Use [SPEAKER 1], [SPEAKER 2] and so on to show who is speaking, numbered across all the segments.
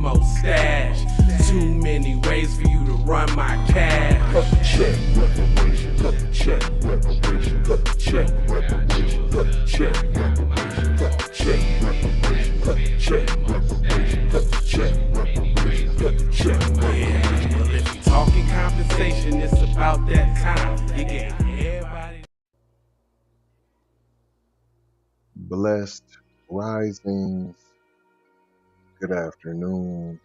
[SPEAKER 1] more stash. Too many ways for you to run my cash.
[SPEAKER 2] Check reparation, check reparation, check reparation, check reparation, check reparation, check reparation, check reparation, check.
[SPEAKER 1] Yeah, well, if you talking compensation, it's about that time. You get everybody.
[SPEAKER 2] Blessed risings, good afternoon,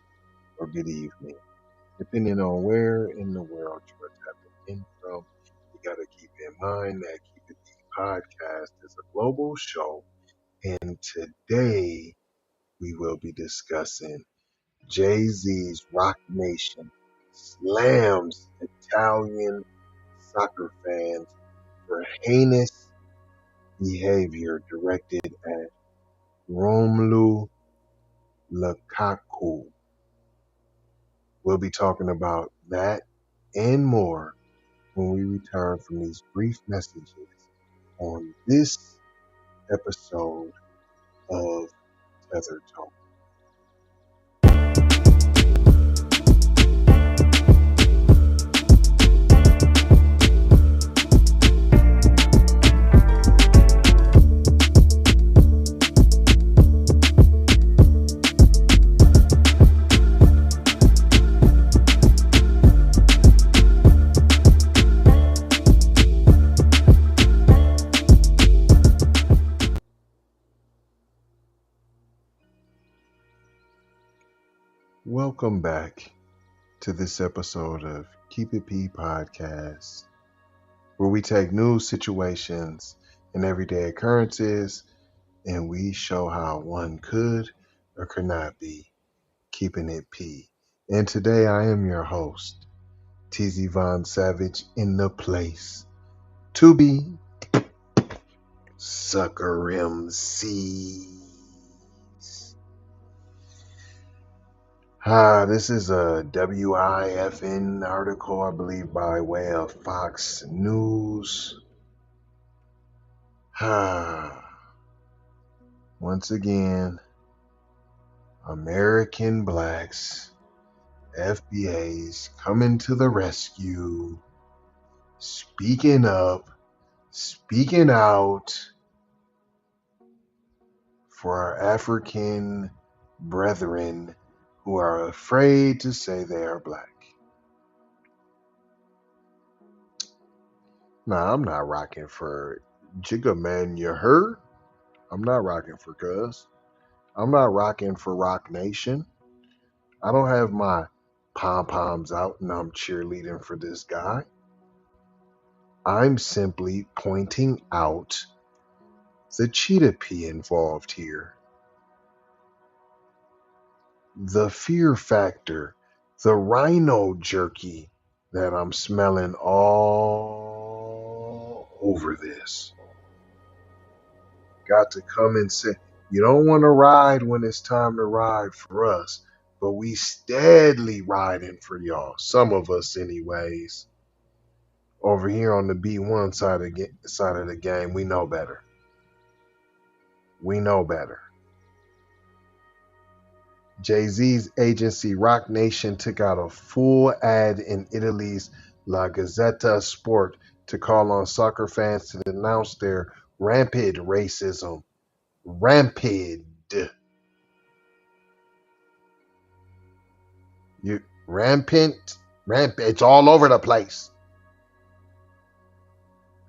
[SPEAKER 2] or good evening, depending on where in the world you're tapping in from. You got to keep in mind that Keep It P podcast is a global show, and today we will be discussing Jay-Z's Roc Nation slams Italian soccer fans for heinous behavior directed at Romelu Lukaku. We'll be talking about that and more when we return from these brief messages on this episode of Tether Talk. Welcome back to this episode of Keep It P podcast, where we take news situations and everyday occurrences and we show how one could or could not be keeping it P. And today I am your host, TZ Von Savage, in the place to be Sucker MCs. This is a WIFN article, I believe, by way of Fox News. Once again, American blacks, FBAs coming to the rescue, speaking up, speaking out for our African brethren who are afraid to say they are black. Nah, I'm not rocking for Jigga Man, you heard? I'm not rocking for Cuz. I'm not rocking for Roc Nation. I don't have my pom-poms out and I'm cheerleading for this guy. I'm simply pointing out the cheetah pea involved here. The fear factor, the rhino jerky that I'm smelling all over this. Got to come and say, you don't want to ride when it's time to ride for us, but we steadily riding for y'all. Some of us anyways. Over here on the B1 side of the game, we know better. We know better. Jay-Z's agency Roc Nation took out a full ad in Italy's La Gazzetta Sport to call on soccer fans to denounce their rampant racism. Rampant. Rampant. It's all over the place.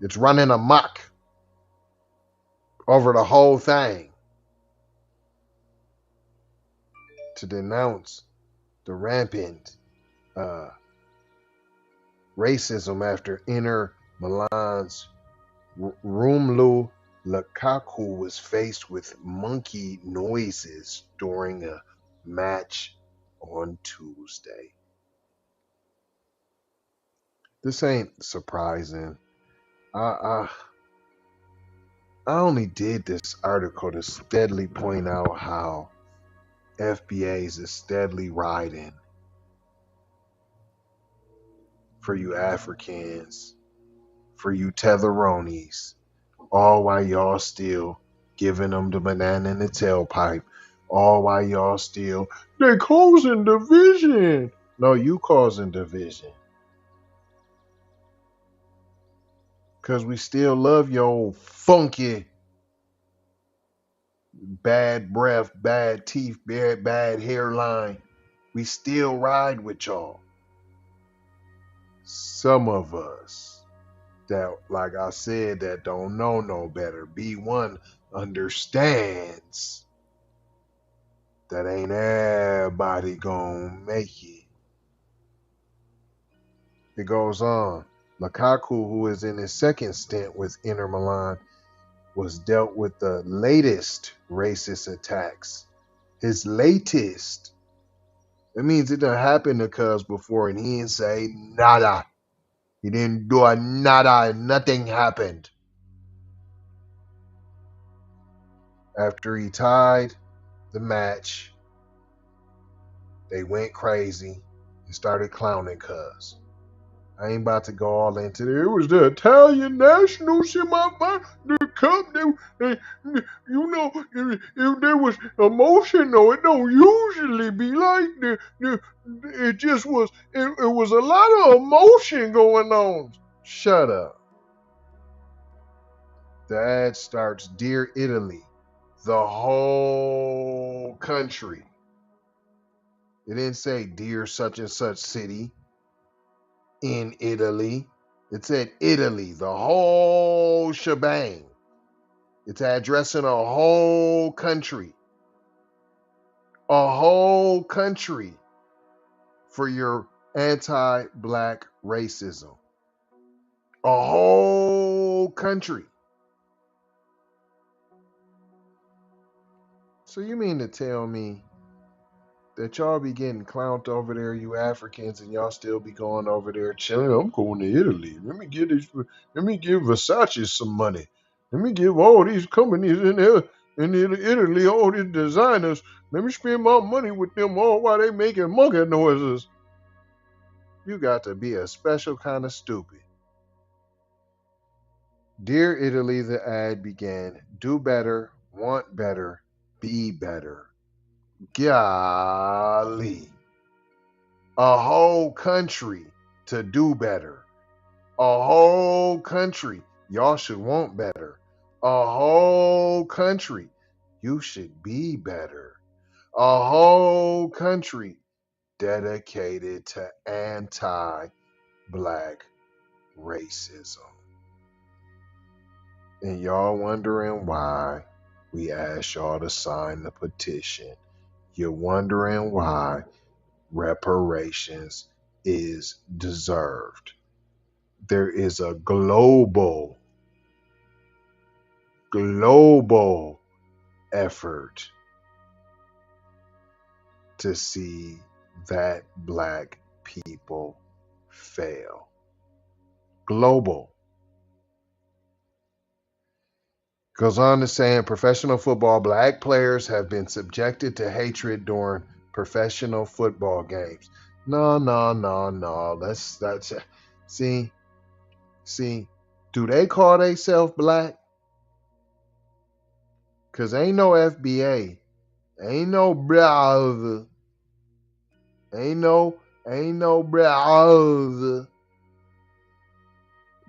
[SPEAKER 2] It's running amok over the whole thing. To denounce the rampant racism after Inter Milan's Romelu Lukaku was faced with monkey noises during a match on Tuesday. This ain't surprising. I only did this article to steadily point out how FBAs is steadily riding for you Africans, for you Tetheronis, all while y'all still giving them the banana in the tailpipe All while y'all still, they causing division. No, you causing division. Because we still love your old funky, bad breath, bad teeth, bad hairline. We still ride with y'all. Some of us that, like I said, that don't know no better. B1 understands that ain't everybody gonna make it. It goes on. Lukaku, who is in his second stint with Inter Milan, was dealt with the latest racist attacks. His latest. It means it done happened to Cuz before and he didn't say nada. He didn't do a nada and nothing happened. After he tied the match, they went crazy and started clowning Cuz. I ain't about to go all into it. It was the Italian national semifinal. The cup, you know, if there was emotional, it don't usually be like it just was. It was a lot of emotion going on. Shut up. The ad starts, "Dear Italy," the whole country. It didn't say "Dear such and such city in Italy." It said Italy, the whole shebang. It's addressing a whole country. A whole country for your anti-black racism. A whole country. So you mean to tell me that y'all be getting clowned over there, you Africans, and y'all still be going over there chilling? I'm going to Italy. Let me give Versace some money. Let me give all these companies in there in Italy, all these designers. Let me spend my money with them all while they making monkey noises. You got to be a special kind of stupid. Dear Italy, the ad began. Do better, want better, be better. Golly. A whole country to do better. A whole country. Y'all should want better. A whole country. You should be better. A whole country dedicated to anti-black racism. And y'all wondering why we asked y'all to sign the petition. You're wondering why reparations is deserved. There is a global effort to see that black people fail. Global. Goes on to say, in professional football, black players have been subjected to hatred during professional football games. No. That's see. Do they call themselves black? Cause ain't no FBA, ain't no brother, ain't no brother.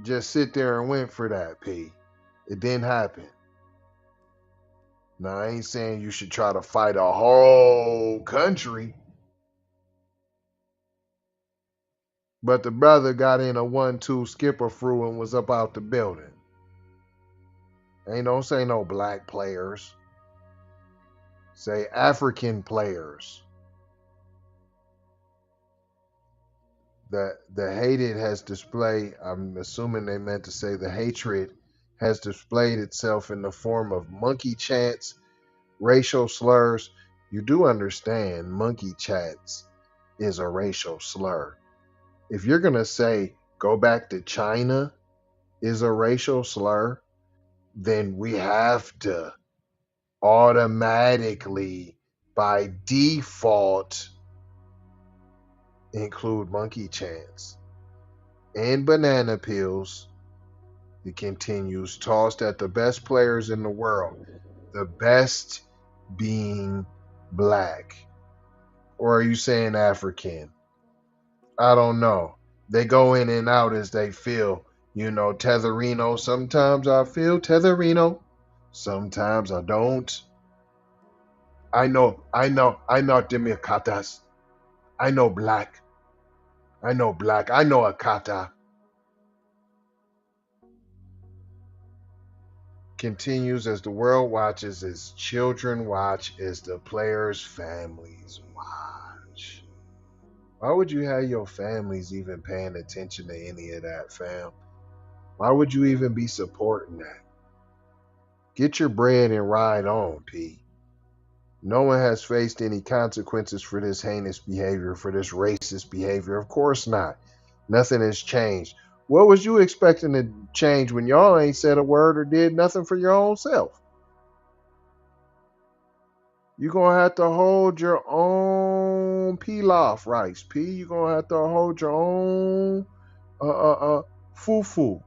[SPEAKER 2] Just sit there and went for that, P. It didn't happen. Now, I ain't saying you should try to fight a whole country. But the brother got in a 1-2 skipper through and was up out the building. Don't say no black players. Say African players. The hated has displayed, I'm assuming they meant to say the hatred has displayed itself in the form of monkey chants, racial slurs. You do understand monkey chants is a racial slur. If you're going to say go back to China is a racial slur, then we have to automatically, by default, include monkey chants. And banana peels. It continues, tossed at the best players in the world. The best being black? Or are you saying African? I don't know. They go in and out as they feel. Tetherino. Sometimes I feel Tetherino. Sometimes I don't. I know Demikatas. I know black. I know black. I know Akata. Continues as the world watches, as children watch, as the players' families watch. Why would you have your families even paying attention to any of that, fam? Why would you even be supporting that? Get your bread and ride on, P. No one has faced any consequences for this heinous behavior, for this racist behavior. Of course not. Nothing has changed. What was you expecting to change when y'all ain't said a word or did nothing for your own self? You're going to have to hold your own pilaf rice, P. You're going to have to hold your own fufu.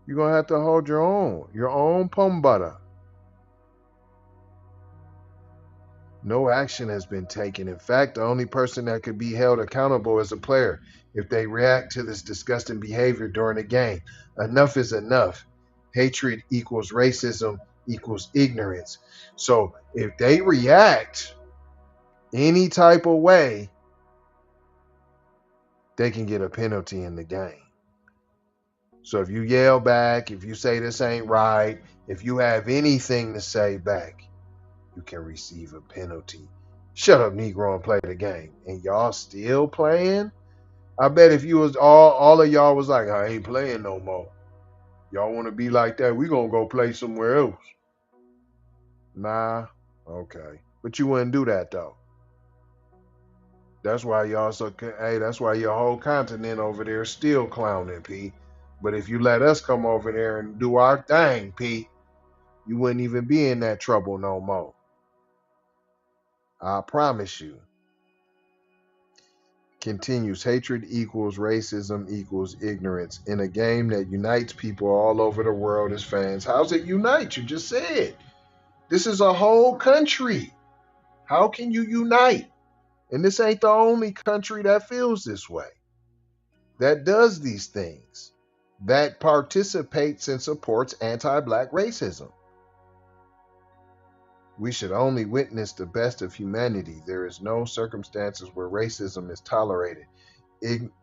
[SPEAKER 2] You're going to have to hold your own pum butter. No action has been taken. In fact, the only person that could be held accountable is a player if they react to this disgusting behavior during a game. Enough is enough. Hatred equals racism equals ignorance. So if they react any type of way, they can get a penalty in the game. So if you yell back, if you say this ain't right, if you have anything to say back, you can receive a penalty. Shut up, Negro, and play the game. And y'all still playing? I bet if you was all of y'all was like, I ain't playing no more. Y'all want to be like that? We gonna go play somewhere else. Nah, okay, but you wouldn't do that though. That's why y'all so. Hey, that's why your whole continent over there is still clowning, P. But if you let us come over there and do our thing, P, you wouldn't even be in that trouble no more. I promise you. Continues, hatred equals racism equals ignorance in a game that unites people all over the world as fans. How's it unite? You just said this is a whole country. How can you unite? And this ain't the only country that feels this way, that does these things, that participates and supports anti-black racism. We should only witness the best of humanity. There is no circumstances where racism is tolerated.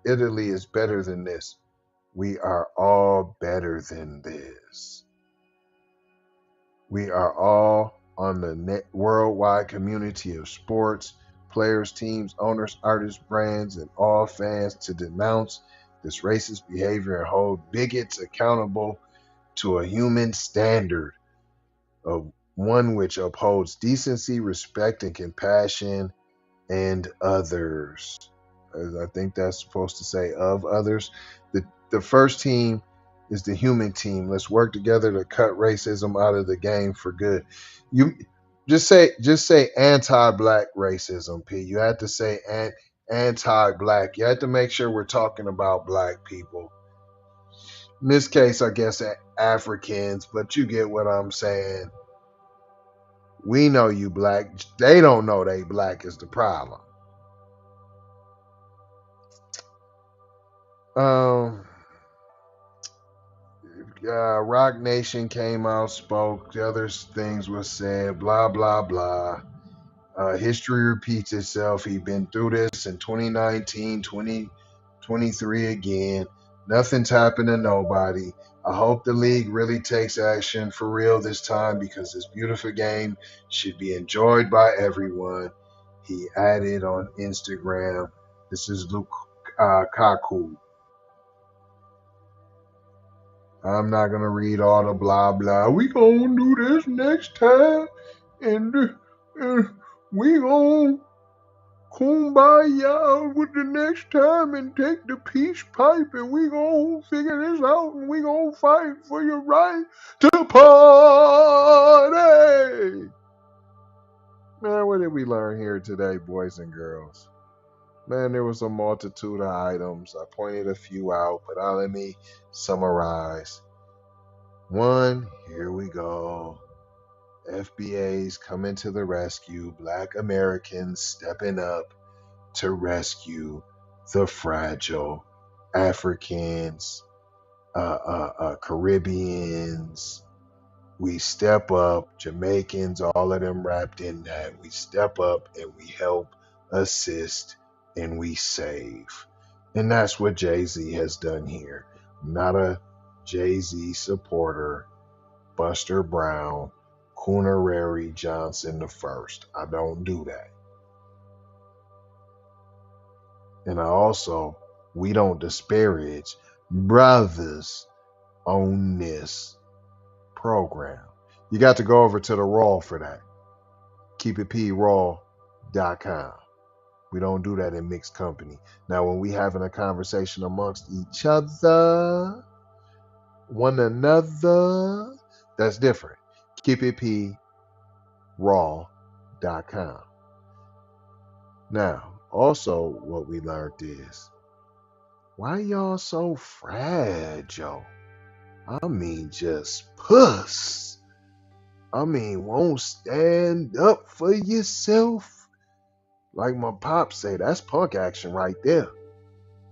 [SPEAKER 2] Italy is better than this. We are all better than this. We are all on the worldwide community of sports, players, teams, owners, artists, brands, and all fans to denounce this racist behavior and hold bigots accountable to a human standard of one which upholds decency, respect, and compassion and others. I think that's supposed to say of others. The first team is the human team. Let's work together to cut racism out of the game for good. You just say anti-black racism, P. You have to say anti-black. You have to make sure we're talking about black people. In this case, I guess Africans, but you get what I'm saying. We know you black. They don't know they black is the problem. Um, Roc Nation came out, spoke. The other things were said. Blah blah blah. History repeats itself. He's been through this in 2019, 2023 again. Nothing's happened to nobody. I hope the league really takes action for real this time because this beautiful game should be enjoyed by everyone. He added on Instagram. This is Lukaku. I'm not gonna read all the blah blah. We gonna do this next time, and we gonna kumbaya with the next time and take the peace pipe, and we gonna figure this out, and we gonna fight for your right to party. Man, what did we learn here today, boys and girls? Man, there was a multitude of items. I pointed a few out, but let me summarize. One, here we go. FBA's coming to the rescue. Black Americans stepping up to rescue the fragile. Africans, Caribbeans. We step up. Jamaicans, all of them wrapped in that. We step up and we help, assist, and we save. And that's what Jay-Z has done here. I'm not a Jay-Z supporter. Buster Brown, Coonerary Johnson the first. I don't do that. And we don't disparage brothers on this program. You got to go over to the Raw for that. KeepItPRaw.com. We don't do that in mixed company. Now, when we having a conversation amongst each other, one another, that's different. KeepItPRaw.com. Now, also what we learned is, why y'all so fragile? I mean, just puss. I mean, won't stand up for yourself. Like my pops say, that's punk action right there.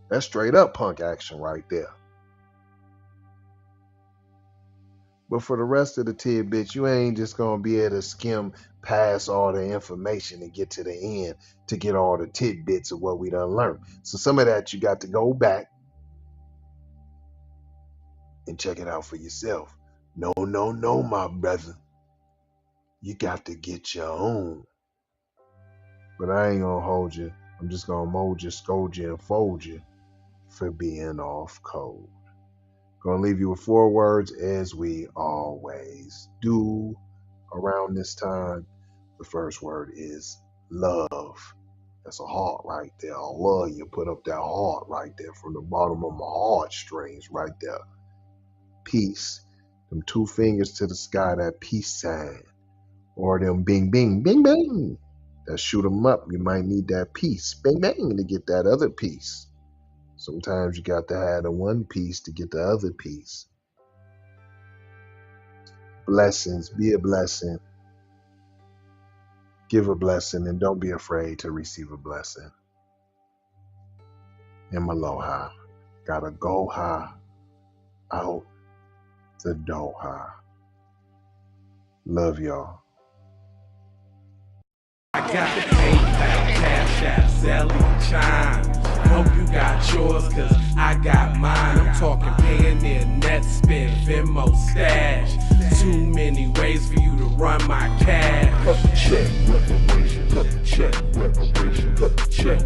[SPEAKER 2] That's straight up punk action right there. But for the rest of the tidbits, you ain't just going to be able to skim past all the information and get to the end to get all the tidbits of what we done learned. So some of that you got to go back and check it out for yourself. No, my brother. You got to get your own. But I ain't going to hold you. I'm just going to mold you, scold you, and fold you for being off code. Going to leave you with 4 words as we always do around this time. The first word is love. That's a heart right there. I love you. Put up that heart right there from the bottom of my heartstrings right there. Peace. Them 2 fingers to the sky, that peace sign. Or them bing, bing, bing, bing. That shoot them up. You might need that piece. Bang, bang, to get that other piece. Sometimes you got to have the one piece to get the other piece. Blessings. Be a blessing. Give a blessing, and don't be afraid to receive a blessing. And aloha. Gotta go high. Out the Doha. Love y'all.
[SPEAKER 1] I got the PayPal, Cash App, Zelle, Chime. Hope you got yours, cause I got mine. I'm talking Payoneer, Netspend, Venmo, Stash. Too many ways for you to run my cash. Check reparation, check reparation, check